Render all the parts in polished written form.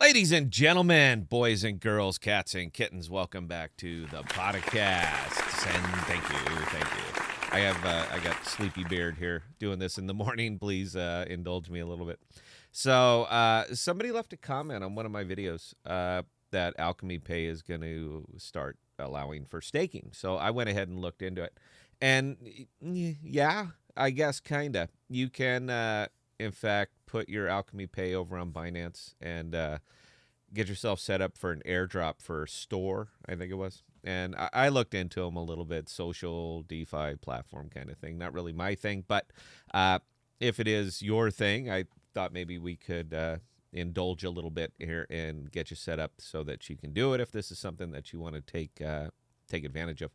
Ladies and gentlemen, boys and girls, cats and kittens, welcome back to the Podocasts, and thank you. I got sleepy beard here doing this in the morning. Please indulge me a little bit. So somebody left a comment on one of my videos that Alchemy Pay is going to start allowing for staking. So I went ahead and looked into it, and yeah, I guess kinda. You can in fact put your Alchemy Pay over on Binance and get yourself set up for an airdrop for store, I think it was. And I looked into them a little bit, social DeFi platform kind of thing. Not really my thing, but if it is your thing, I thought maybe we could indulge a little bit here and get you set up so that you can do it if this is something that you want to take advantage of.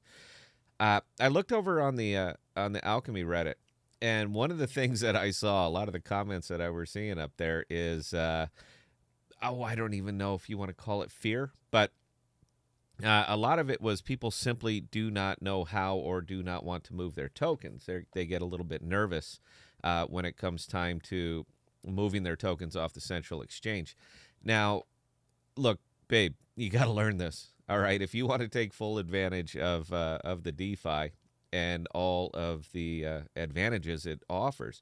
I looked over on the Alchemy Reddit, and one of the things that I saw, a lot of the comments that I were seeing up there is, I don't even know if you want to call it fear, but a lot of it was people simply do not know how or do not want to move their tokens. They get a little bit nervous when it comes time to moving their tokens off the central exchange. Now, look, babe, you got to learn this. All right, if you want to take full advantage of the DeFi and all of the advantages it offers,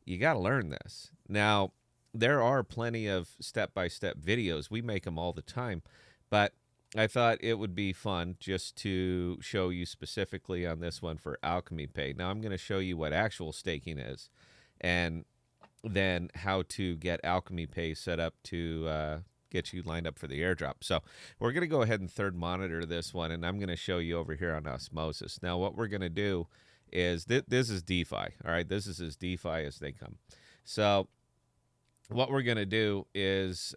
you got to learn this. Now, there are plenty of step-by-step videos. We make them all the time, but I thought it would be fun just to show you specifically on this one for Alchemy Pay. Now, I'm going to show you what actual staking is, and then how to get Alchemy Pay set up to get you lined up for the airdrop. So we're going to go ahead and third monitor this one, and I'm going to show you over here on Osmosis. Now, what we're going to do is this is DeFi. All right, this is as DeFi as they come. So what we're going to do is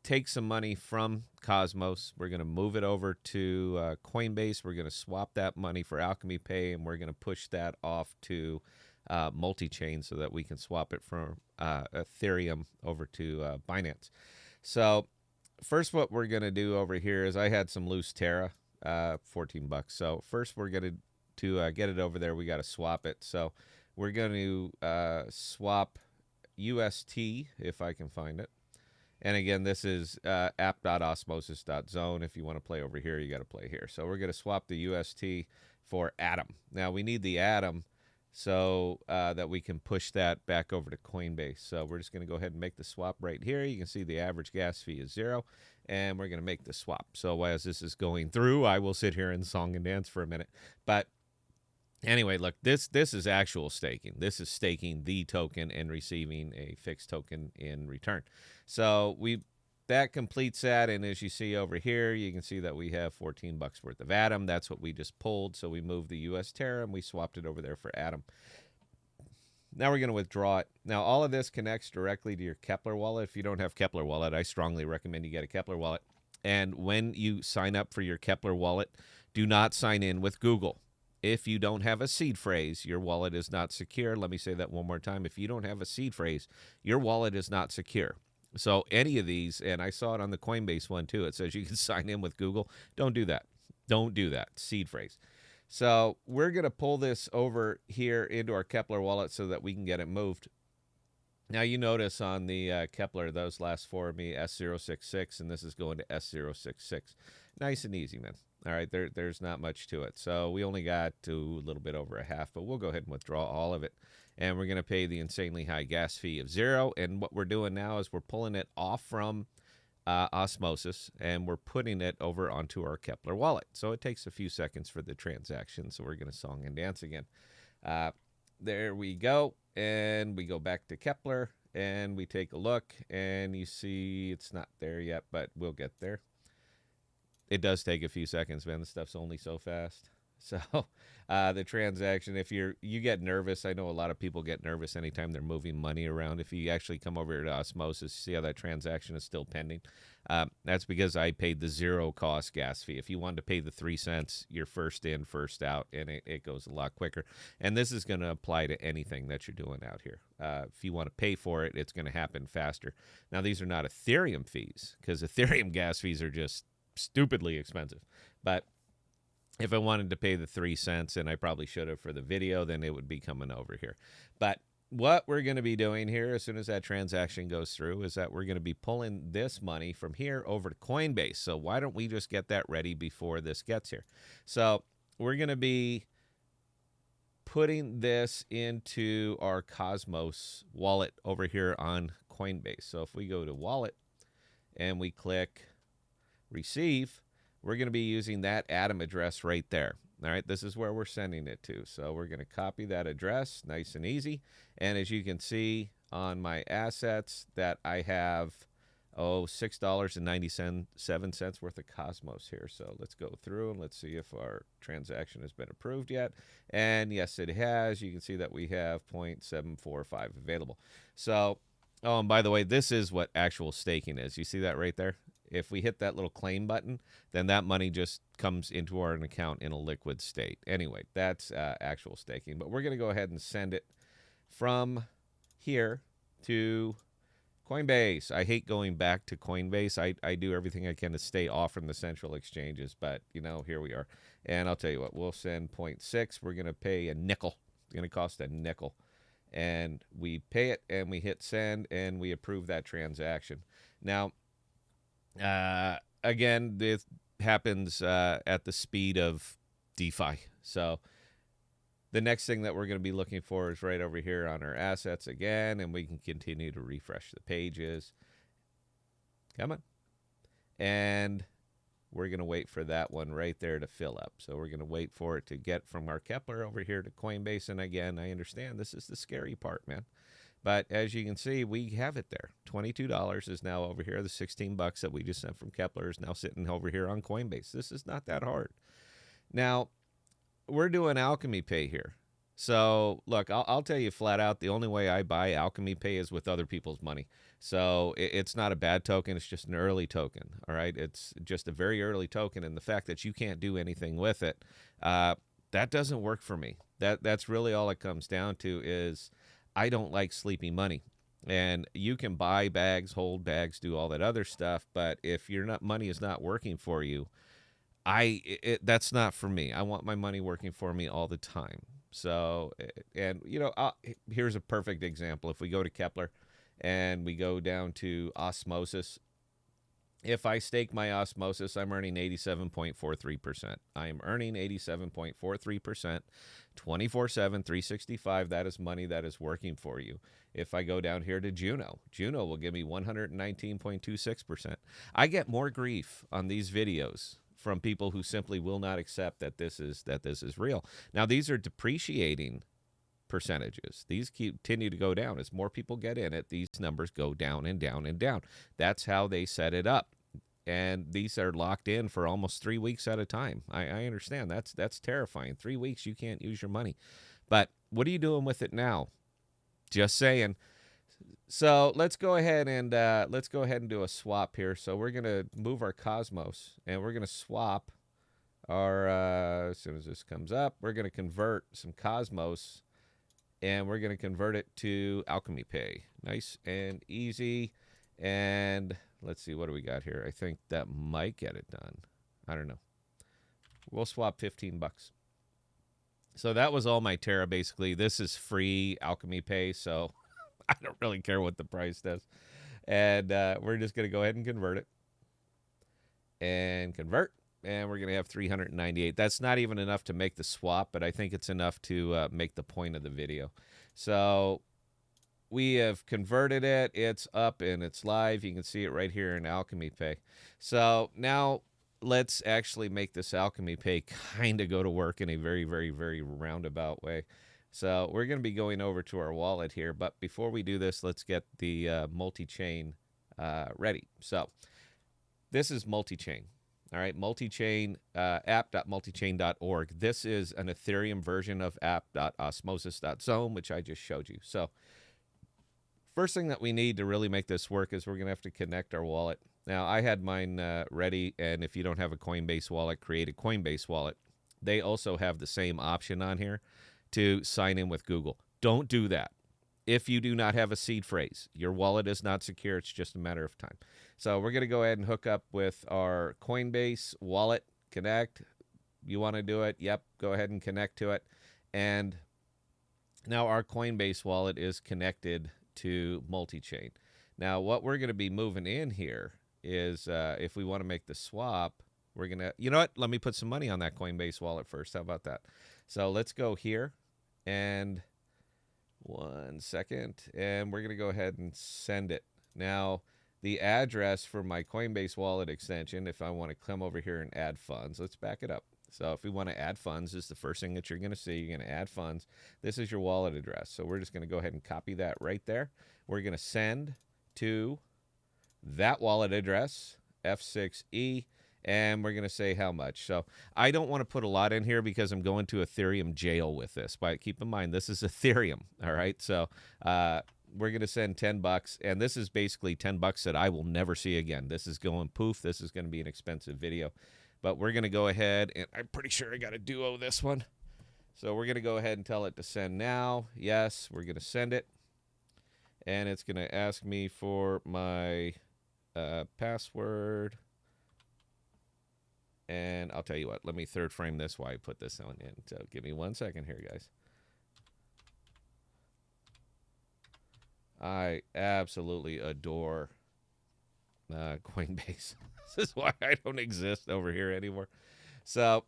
take some money from Cosmos. We're going to move it over to Coinbase. We're going to swap that money for Alchemy Pay, and we're going to push that off to Multichain so that we can swap it from Ethereum over to Binance. So first what we're going to do over here is I had some loose Terra, $14. So first we're going to get it over there, we got to swap it. So we're going to swap UST, if I can find it. And again, this is app.osmosis.zone. If you want to play over here, you got to play here. So we're going to swap the UST for Atom. Now, we need the Atom so that we can push that back over to Coinbase. So we're just going to go ahead and make the swap right here. You can see the average gas fee is 0, and we're going to make the swap. So as this is going through, I will sit here and song and dance for a minute. But anyway, look, this is actual staking. This is staking the token and receiving a fixed token in return. So that completes that, and as you see over here, you can see that we have $14 worth of Atom. That's what we just pulled. So we moved the US Terra and we swapped it over there for Atom. Now we're going to withdraw it. Now all of this connects directly to your Kepler wallet. If you don't have Kepler wallet, I strongly recommend you get a Kepler wallet. And when you sign up for your Kepler wallet, do not sign in with Google. If you don't have a seed phrase, your wallet is not secure. Let me say that one more time. If you don't have a seed phrase, your wallet is not secure. So any of these, and I saw it on the Coinbase one too, it says you can sign in with Google. Don't do that. Don't do that. Seed phrase. So we're going to pull this over here into our Kepler wallet so that we can get it moved. Now you notice on the Kepler, those last four of me, S066, and this is going to S066. Nice and easy, man. All right, there's not much to it. So we only got to a little bit over a half, but we'll go ahead and withdraw all of it. And we're going to pay the insanely high gas fee of 0. And what we're doing now is we're pulling it off from Osmosis, and we're putting it over onto our Kepler wallet. So it takes a few seconds for the transaction. So we're going to song and dance again. There we go. And we go back to Kepler, and we take a look, and you see it's not there yet, but we'll get there. It does take a few seconds, man. This stuff's only so fast. So the transaction, if you get nervous, I know a lot of people get nervous anytime they're moving money around. If you actually come over to Osmosis, see how that transaction is still pending. That's because I paid the 0 cost gas fee. If you wanted to pay the 3 cents, you're first in, first out, and it goes a lot quicker. And this is going to apply to anything that you're doing out here. If you want to pay for it, it's going to happen faster. Now, these are not Ethereum fees, because Ethereum gas fees are just stupidly expensive. But if I wanted to pay the 3 cents, and I probably should have for the video, then it would be coming over here. But what we're going to be doing here as soon as that transaction goes through is that we're going to be pulling this money from here over to Coinbase. So why don't we just get that ready before this gets here? So we're going to be putting this into our Cosmos wallet over here on Coinbase. So if we go to wallet and we click receive, we're going to be using that Atom address right there. All right, this is where we're sending it to. So we're going to copy that address, nice and easy. And as you can see on my assets that I have, $6.97 worth of Cosmos here. So let's go through and let's see if our transaction has been approved yet. And yes, it has. You can see that we have 0.745 available. So, oh, and by the way, this is what actual staking is. You see that right there? If we hit that little claim button, then that money just comes into our account in a liquid state. Anyway, that's actual staking. But we're going to go ahead and send it from here to Coinbase. I hate going back to Coinbase. I do everything I can to stay off from the central exchanges. But, here we are. And I'll tell you what, we'll send 0.6. We're going to pay a nickel. It's going to cost a nickel. And we pay it, and we hit send, and we approve that transaction. Now, again, this happens at the speed of DeFi. So the next thing that we're going to be looking for is right over here on our assets again, and we can continue to refresh the pages. Come on. And we're going to wait for that one right there to fill up. So we're going to wait for it to get from our Kepler over here to Coinbase. And again, I understand this is the scary part, man. But as you can see, we have it there. $22 is now over here. The $16 that we just sent from Kepler is now sitting over here on Coinbase. This is not that hard. Now, we're doing Alchemy Pay here. So, look, I'll tell you flat out, the only way I buy Alchemy Pay is with other people's money. So it's not a bad token. It's just an early token, all right? It's just a very early token, and the fact that you can't do anything with it, that doesn't work for me. That's really all it comes down to is I don't like sleepy money. And you can buy bags, hold bags, do all that other stuff, but if your money is not working for you, that's not for me. I want my money working for me all the time. So, and here's a perfect example. If we go to Kepler and we go down to Osmosis, if I stake my Osmosis, I'm earning 87.43%. I am earning 87.43%, 24/7, 365. That is money that is working for you. If I go down here to Juno will give me 119.26%. I get more grief on these videos from people who simply will not accept that this is real. Now, these are depreciating percentages. These continue to go down. As more people get in it, these numbers go down and down and down. That's how they set it up. And these are locked in for almost 3 weeks at a time. I understand. That's terrifying. 3 weeks, you can't use your money. But what are you doing with it now? Just saying. So let's go ahead and do a swap here. So we're gonna move our Cosmos and we're gonna swap our as soon as this comes up, we're gonna convert some Cosmos and we're gonna convert it to Alchemy Pay. Nice and easy. And let's see, what do we got here? I think that might get it done. I don't know. We'll swap $15. So that was all my Terra basically. This is free Alchemy Pay, so I don't really care what the price does. And we're just going to go ahead and convert it. And convert. And we're going to have 398. That's not even enough to make the swap, but I think it's enough to make the point of the video. So we have converted it. It's up and it's live. You can see it right here in Alchemy Pay. So now let's actually make this Alchemy Pay kind of go to work in a very, very, very roundabout way. So we're going to be going over to our wallet here. But before we do this, let's get the Multichain ready. So this is Multichain. All right, Multichain, app.multichain.org. This is an Ethereum version of app.osmosis.zone, which I just showed you. So first thing that we need to really make this work is we're going to have to connect our wallet. Now, I had mine ready, and if you don't have a Coinbase wallet, create a Coinbase wallet. They also have the same option on here to sign in with Google. Don't do that. If you do not have a seed phrase, your wallet is not secure. It's just a matter of time. So we're going to go ahead and hook up with our Coinbase wallet, connect. You want to do it? Yep, go ahead and connect to it. And Now, our Coinbase wallet is connected to Multichain. Now, what we're going to be moving in here is if we want to make the swap, we're going to, you know what? Let me put some money on that Coinbase wallet first. How about that? So let's go here and 1 second, and we're going to go ahead and send it. Now, the address for my Coinbase wallet extension, if I want to come over here and add funds, let's back it up. So if we want to add funds, this is the first thing that you're going to see. You're going to add funds. This is your wallet address. So we're just going to go ahead and copy that right there. We're going to send to that wallet address, F6E, and we're going to say how much. So I don't want to put a lot in here because I'm going to Ethereum jail with this. But keep in mind, this is Ethereum, all right? So we're going to send $10, and this is basically $10 that I will never see again. This is going poof. This is going to be an expensive video. But we're going to go ahead, and I'm pretty sure I got a duo this one. So we're going to go ahead and tell it to send now. Yes, we're going to send it. And it's going to ask me for my password. And I'll tell you what, let me third frame this while I put this on in. So give me 1 second here, guys. I absolutely adore Coinbase. This is why I don't exist over here anymore. So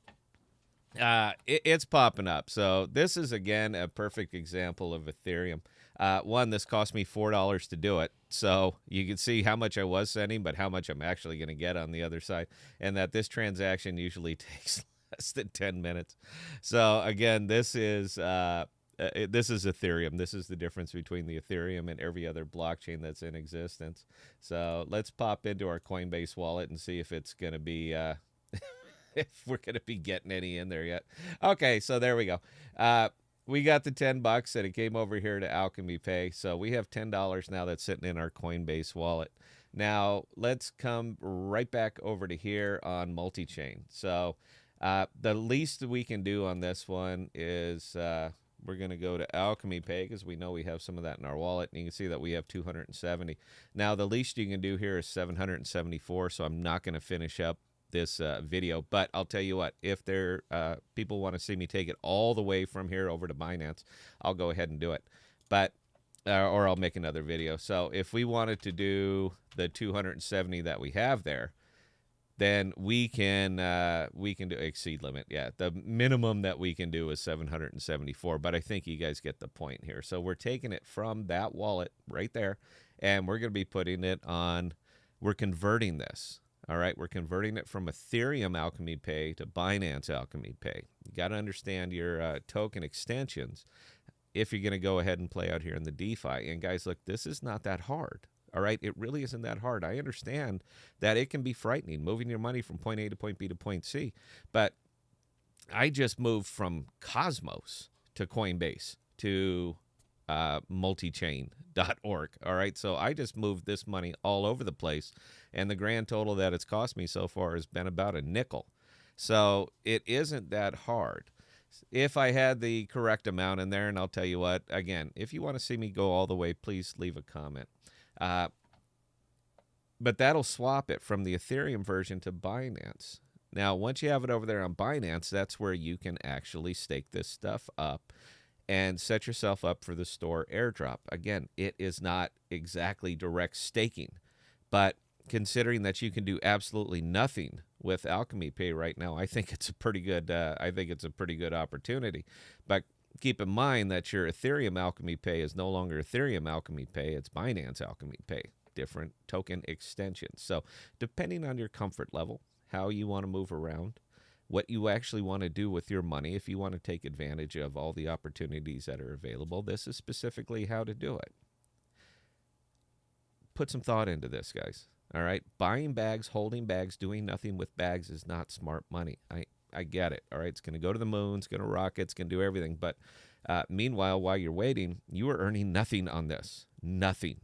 it's popping up. So this is, again, a perfect example of Ethereum. One, this cost me $4 to do it. So you can see how much I was sending, but how much I'm actually going to get on the other side. And that this transaction usually takes less than 10 minutes. So again, this is Ethereum. This is the difference between the Ethereum and every other blockchain that's in existence. So let's pop into our Coinbase wallet and see if it's going to be, if we're going to be getting any in there yet. Okay, so there we go. We got the $10 and it came over here to Alchemy Pay. So we have $10 now that's sitting in our Coinbase wallet. Now let's come right back over to here on Multichain. So the least we can do on this one is we're going to go to Alchemy Pay because we know we have some of that in our wallet. And you can see that we have 270. Now, the least you can do here is 774, so I'm not going to finish up this video. But I'll tell you what, if there people want to see me take it all the way from here over to Binance, I'll go ahead and do it. But or I'll make another video. So if we wanted to do the 270 that we have there, then we can do exceed limit. Yeah, the minimum that we can do is 774, but I think you guys get the point here. So we're taking it from that wallet right there, and we're going to be putting it on, we're converting this. All right, we're converting it from Ethereum Alchemy Pay to Binance Alchemy Pay. You got to understand your token extensions if you're going to go ahead and play out here in the DeFi. And guys, look, this is not that hard. All right, it really isn't that hard. I understand that it can be frightening, moving your money from point A to point B to point C. But I just moved from Cosmos to Coinbase to multichain.org. All right, so I just moved this money all over the place. And the grand total that it's cost me so far has been about a nickel. So it isn't that hard. If I had the correct amount in there, and I'll tell you what, again, if you want to see me go all the way, please leave a comment. But that'll swap it from the Ethereum version to Binance. Now, once you have it over there on Binance, that's where you can actually stake this stuff up and set yourself up for the store airdrop. Again, it is not exactly direct staking, but considering that you can do absolutely nothing with Alchemy Pay right now, I think it's a pretty good. Opportunity. But keep in mind that your Ethereum Alchemy Pay is no longer Ethereum Alchemy Pay; it's Binance Alchemy Pay. Different token extensions. So, depending on your comfort level, how you want to move around, what you actually want to do with your money, if you want to take advantage of all the opportunities that are available, this is specifically how to do it. Put some thought into this, guys. All right, buying bags, holding bags, doing nothing with bags is not smart money. I get it. All right, it's going to go to the moon, it's going to rocket, it's going to do everything. But meanwhile, while you're waiting, you are earning nothing on this. Nothing.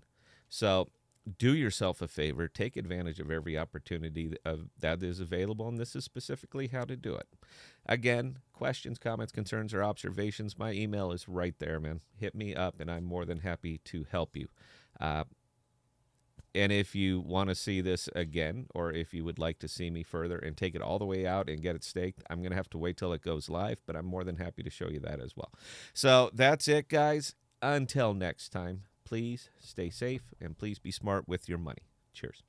So do yourself a favor. Take advantage of every opportunity that is available, and this is specifically how to do it. Again, questions, comments, concerns, or observations, my email is right there, man. Hit me up, and I'm more than happy to help you. And if you want to see this again, or if you would like to see me further and take it all the way out and get it staked, I'm going to have to wait till it goes live, but I'm more than happy to show you that as well. So that's it, guys. Until next time, please stay safe and please be smart with your money. Cheers.